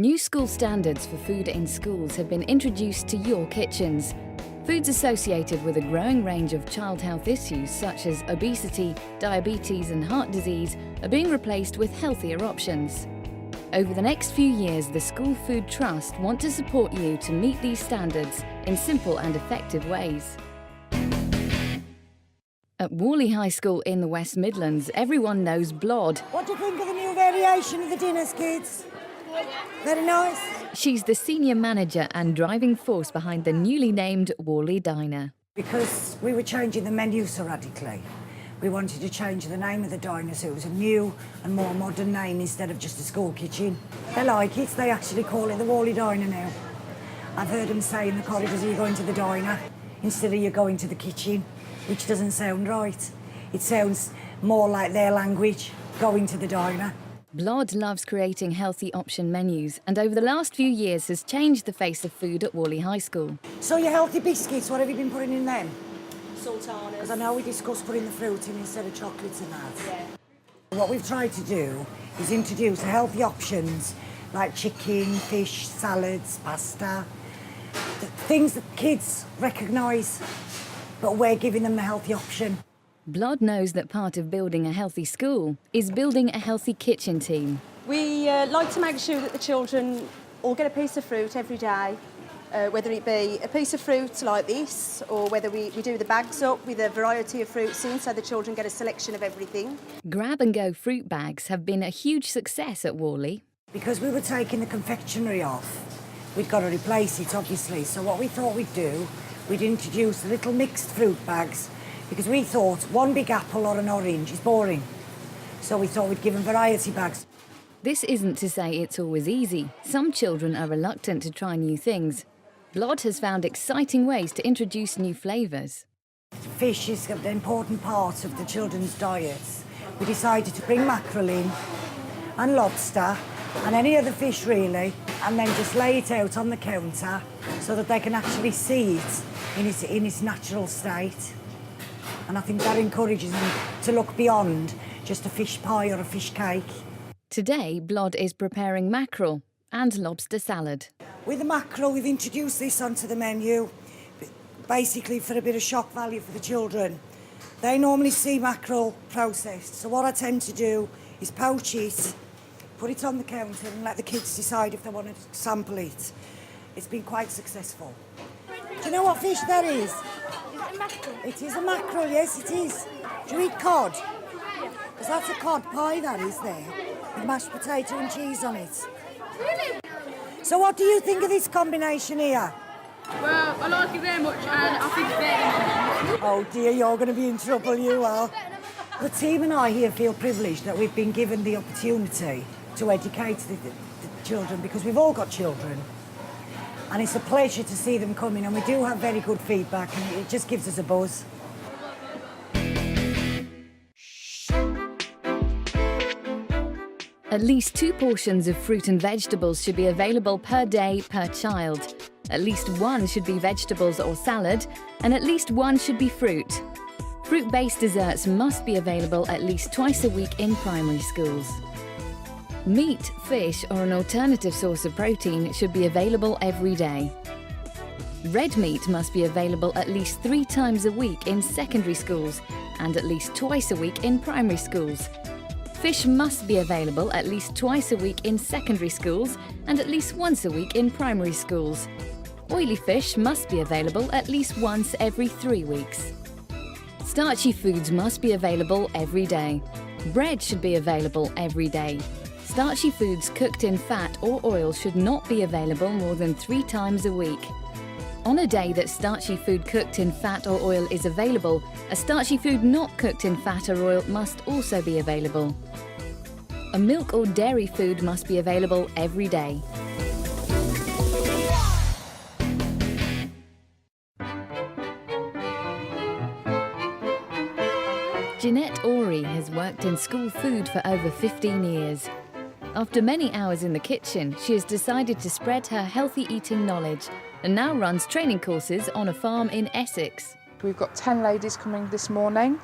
New school standards for food in schools have been introduced to your kitchens. Foods associated with a growing range of child health issues such as obesity, diabetes and heart disease are being replaced with healthier options. Over the next few years, the School Food Trust want to support you to meet these standards in simple and effective ways. At Worley High School in the West Midlands, everyone knows Blod. What do you think of the new variation of the dinners, kids? Very nice. She's the senior manager and driving force behind the newly named Worley Diner. Because we were changing the menu so radically, we wanted to change the name of the diner so it was a new and more modern name instead of just a school kitchen. They like it, they actually call it the Worley Diner now. I've heard them say in the corridors, you're going to the diner instead of you're going to the kitchen, which doesn't sound right. It sounds more like their language, going to the diner. Blod loves creating healthy option menus and over the last few years has changed the face of food at Worley High School. So your healthy biscuits, what have you been putting in them? Sultanas. Because I know we discussed putting the fruit in instead of chocolates and that. Yeah. What we've tried to do is introduce healthy options like chicken, fish, salads, pasta, the things that kids recognise, but we're giving them the healthy option. Blod knows that part of building a healthy school is building a healthy kitchen team. We like to make sure that the children all get a piece of fruit every day, whether it be a piece of fruit like this or whether we do the bags up with a variety of fruits in so the children get a selection of everything. Grab-and-go fruit bags have been a huge success at Worley. Because we were taking the confectionery off, we'd got to replace it, obviously. So what we thought we'd do, we'd introduce the little mixed fruit bags because we thought one big apple or an orange is boring. So we thought we'd give them variety bags. This isn't to say it's always easy. Some children are reluctant to try new things. Blod has found exciting ways to introduce new flavours. Fish is an important part of the children's diets. We decided to bring mackerel in and lobster and any other fish really, and then just lay it out on the counter so that they can actually see it in its natural state. And I think that encourages them to look beyond just a fish pie or a fish cake. Today, Blod is preparing mackerel and lobster salad. With the mackerel, we've introduced this onto the menu, basically for a bit of shock value for the children. They normally see mackerel processed, so what I tend to do is poach it, put it on the counter and let the kids decide if they want to sample it. It's been quite successful. Do you know what fish that is? Is it a mackerel? It is a mackerel, yes it is. Do you eat cod? Because that's a cod pie that is there, with mashed potato and cheese on it. Really? So what do you think of this combination here? Well, I like it very much and I think it's very nice. Oh dear, you're going to be in trouble, you are. The team and I here feel privileged that we've been given the opportunity to educate the children because we've all got children. And it's a pleasure to see them coming and we do have very good feedback and it just gives us a buzz. At least 2 portions of fruit and vegetables should be available per day per child. At least 1 should be vegetables or salad, and at least 1 should be fruit. Fruit-based desserts must be available at least twice a week in primary schools. Meat, fish or an alternative source of protein should be available every day. Red meat must be available at least 3 times a week in secondary schools and at least twice a week in primary schools. Fish must be available at least twice a week in secondary schools and at least once a week in primary schools. Oily fish must be available at least once every 3 weeks. Starchy foods must be available every day. Bread should be available every day. Starchy foods cooked in fat or oil should not be available more than 3 times a week. On a day that starchy food cooked in fat or oil is available, a starchy food not cooked in fat or oil must also be available. A milk or dairy food must be available every day. Jeanette Ory has worked in school food for over 15 years. After many hours in the kitchen, she has decided to spread her healthy eating knowledge and now runs training courses on a farm in Essex. We've got 10 ladies coming this morning.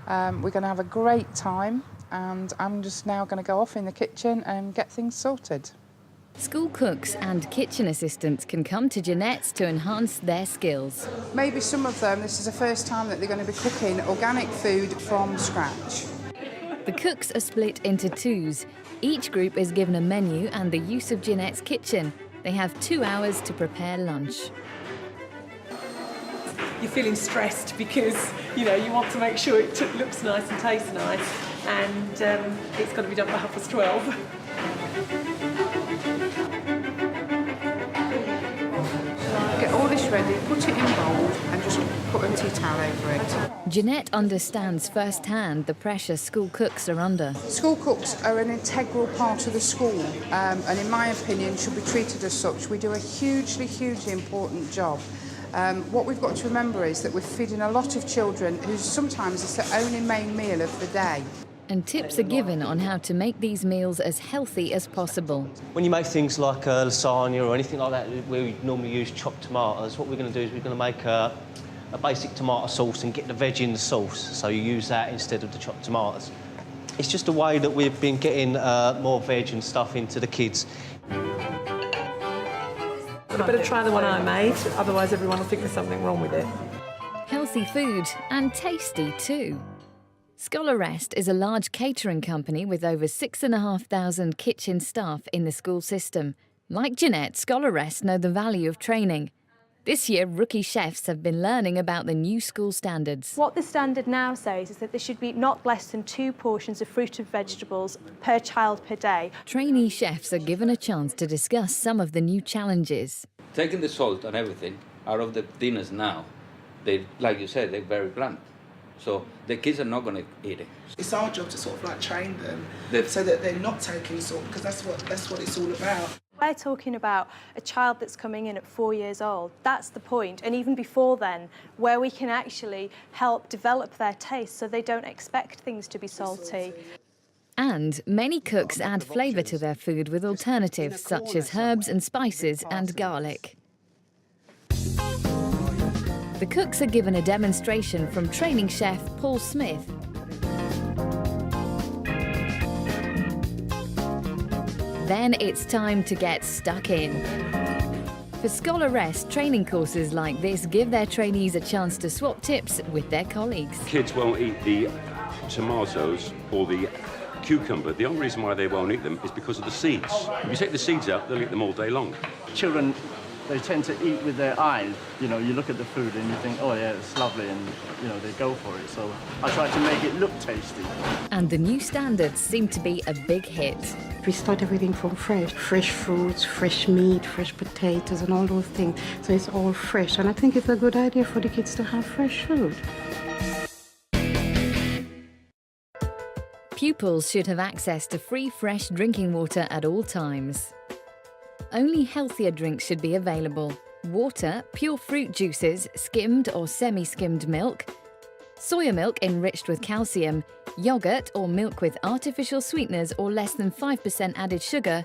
We're going to have a great time and I'm just now going to go off in the kitchen and get things sorted. School cooks and kitchen assistants can come to Jeanette's to enhance their skills. Maybe some of them, this is the first time that they're going to be cooking organic food from scratch. The cooks are split into twos. Each group is given a menu and the use of Jeanette's kitchen. They have 2 hours to prepare lunch. You're feeling stressed because, you know, you want to make sure it looks nice and tastes nice, and it's got to be done by 12:30. Get all this ready, put it in bowl and just put a tea towel over it. Jeanette understands firsthand the pressure school cooks are under. School cooks are an integral part of the school and in my opinion should be treated as such. We do a hugely important job. What we've got to remember is that we're feeding a lot of children who sometimes it's their only main meal of the day. And tips are given on how to make these meals as healthy as possible. When you make things like lasagna or anything like that where we normally use chopped tomatoes, what we're going to do is we're going to make a basic tomato sauce and get the veg in the sauce, so you use that instead of the chopped tomatoes. It's just a way that we've been getting more veg and stuff into the kids. I better try the one I made, otherwise everyone will think there's something wrong with it. Healthy food and tasty too. Scholar Rest is a large catering company with over 6,500 kitchen staff in the school system. Like Jeanette, Scholar Rest know the value of training. This year, rookie chefs have been learning about the new school standards. What the standard now says is that there should be not less than 2 portions of fruit and vegetables per child per day. Trainee chefs are given a chance to discuss some of the new challenges. Taking the salt and everything out of the dinners now, they, like you said, they're very blunt. So the kids are not going to eat it. It's our job to sort of like train them so that they're not taking salt, because that's what it's all about. We're talking about a child that's coming in at 4 years old. That's the point. And even before then, where we can actually help develop their taste so they don't expect things to be salty. And many cooks add flavour to their food with alternatives such as herbs and spices and garlic. The cooks are given a demonstration from training chef Paul Smith. Then it's time to get stuck in. For Scholar Rest, training courses like this give their trainees a chance to swap tips with their colleagues. Kids won't eat the tomatoes or the cucumber. The only reason why they won't eat them is because of the seeds. If you take the seeds out, they'll eat them all day long. Children, they tend to eat with their eyes. You know, you look at the food and you think, oh yeah, it's lovely, and you know, they go for it. So I try to make it look tasty. And the new standards seem to be a big hit. We start everything from fresh fruits, fresh meat, fresh potatoes and all those things. So it's all fresh, and I think it's a good idea for the kids to have fresh food. Pupils should have access to free fresh drinking water at all times. Only healthier drinks should be available. Water, pure fruit juices, skimmed or semi-skimmed milk, soya milk enriched with calcium, yogurt or milk with artificial sweeteners or less than 5% added sugar,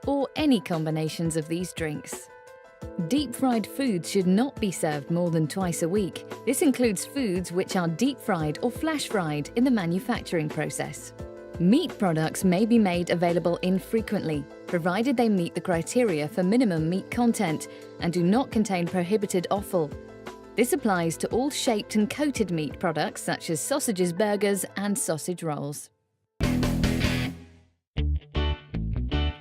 or any combinations of these drinks. Deep-fried foods should not be served more than twice a week. This includes foods which are deep-fried or flash-fried in the manufacturing process. Meat products may be made available infrequently, provided they meet the criteria for minimum meat content and do not contain prohibited offal. This applies to all shaped and coated meat products such as sausages, burgers and sausage rolls.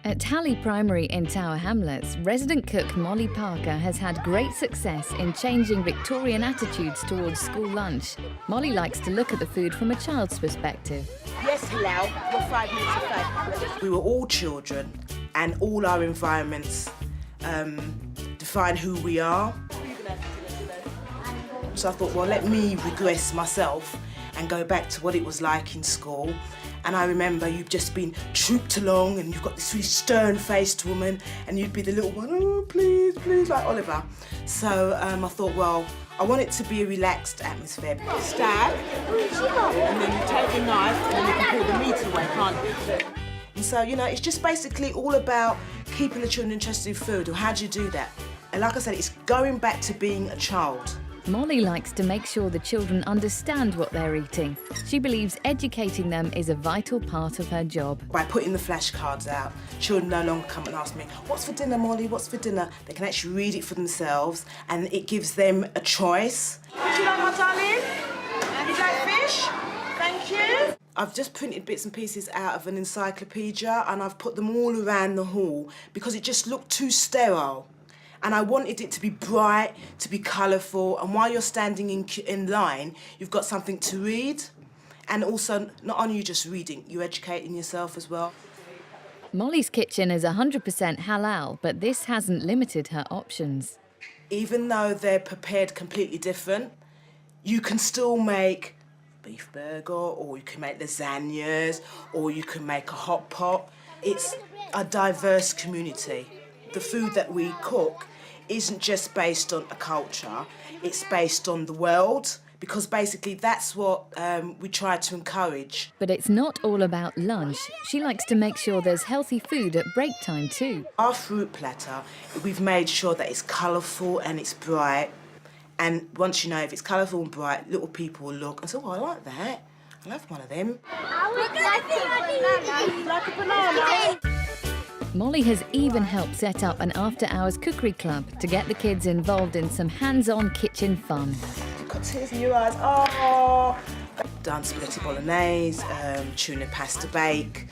At Tally Primary in Tower Hamlets, resident cook Molly Parker has had great success in changing Victorian attitudes towards school lunch. Molly likes to look at the food from a child's perspective. Yes, hello. We're 5 minutes away. We were all children, and all our environments define who we are. So I thought, well, let me regress myself and go back to what it was like in school. And I remember you've just been trooped along and you've got this really stern-faced woman and you'd be the little one, oh, please, please, like Oliver. So I thought, well, I want it to be a relaxed atmosphere. Stab, and then you take the knife and then you can pull the meat away, can't you? And so, you know, it's just basically all about keeping the children interested in food. Or how do you do that? And like I said, it's going back to being a child. Molly likes to make sure the children understand what they're eating. She believes educating them is a vital part of her job. By putting the flashcards out, children no longer come and ask me, what's for dinner, Molly, what's for dinner? They can actually read it for themselves and it gives them a choice. Would you like my darling? Would you like fish? Thank you. I've just printed bits and pieces out of an encyclopedia and I've put them all around the hall because it just looked too sterile. And I wanted it to be bright, to be colourful, and while you're standing in line, you've got something to read. And also, not only you just reading, you're educating yourself as well. Molly's kitchen is 100% halal, but this hasn't limited her options. Even though they're prepared completely different, you can still make beef burger, or you can make lasagnas, or you can make a hot pot. It's a diverse community. The food that we cook isn't just based on a culture, it's based on the world, because basically that's what we try to encourage. But it's not all about lunch. She likes to make sure there's healthy food at break time too. Our fruit platter, we've made sure that it's colourful and it's bright. And once you know if it's colourful and bright, little people will look and say, oh, I like that. I love one of them. Like a banana. Molly has even helped set up an after-hours cookery club to get the kids involved in some hands-on kitchen fun. You've got tears in your eyes. Oh! Done spaghetti bolognese, tuna pasta bake.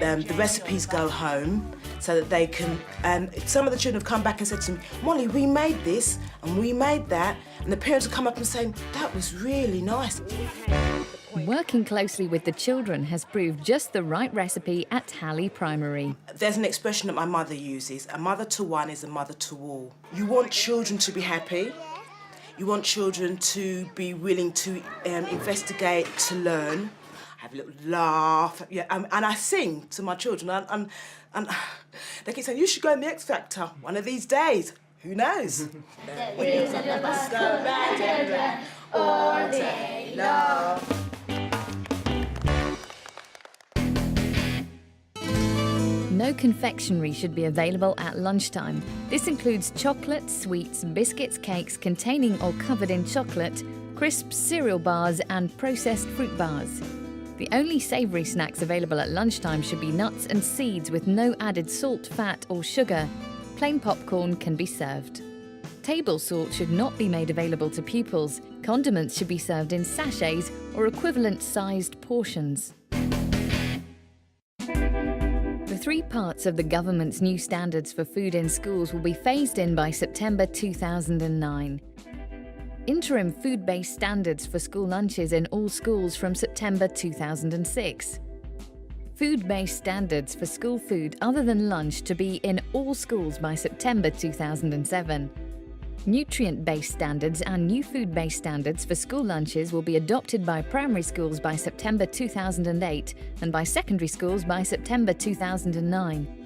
The recipes go home so that they can... And some of the children have come back and said to me, Molly, we made this and we made that. And the parents have come up and saying, that was really nice. Working closely with the children has proved just the right recipe at Halley Primary. There's an expression that my mother uses, a mother to one is a mother to all. You want children to be happy, you want children to be willing to investigate, to learn, have a little laugh, yeah, and I sing to my children, and they keep saying, you should go in the X Factor one of these days. Who knows? The wheels of the bus go round and round all day long. No confectionery should be available at lunchtime. This includes chocolates, sweets, biscuits, cakes containing or covered in chocolate, crisps, cereal bars and processed fruit bars. The only savoury snacks available at lunchtime should be nuts and seeds with no added salt, fat or sugar. Plain popcorn can be served. Table salt should not be made available to pupils. Condiments should be served in sachets or equivalent-sized portions. The 3 parts of the government's new standards for food in schools will be phased in by September 2009. Interim food-based standards for school lunches in all schools from September 2006. Food-based standards for school food other than lunch to be in all schools by September 2007. Nutrient-based standards and new food-based standards for school lunches will be adopted by primary schools by September 2008 and by secondary schools by September 2009.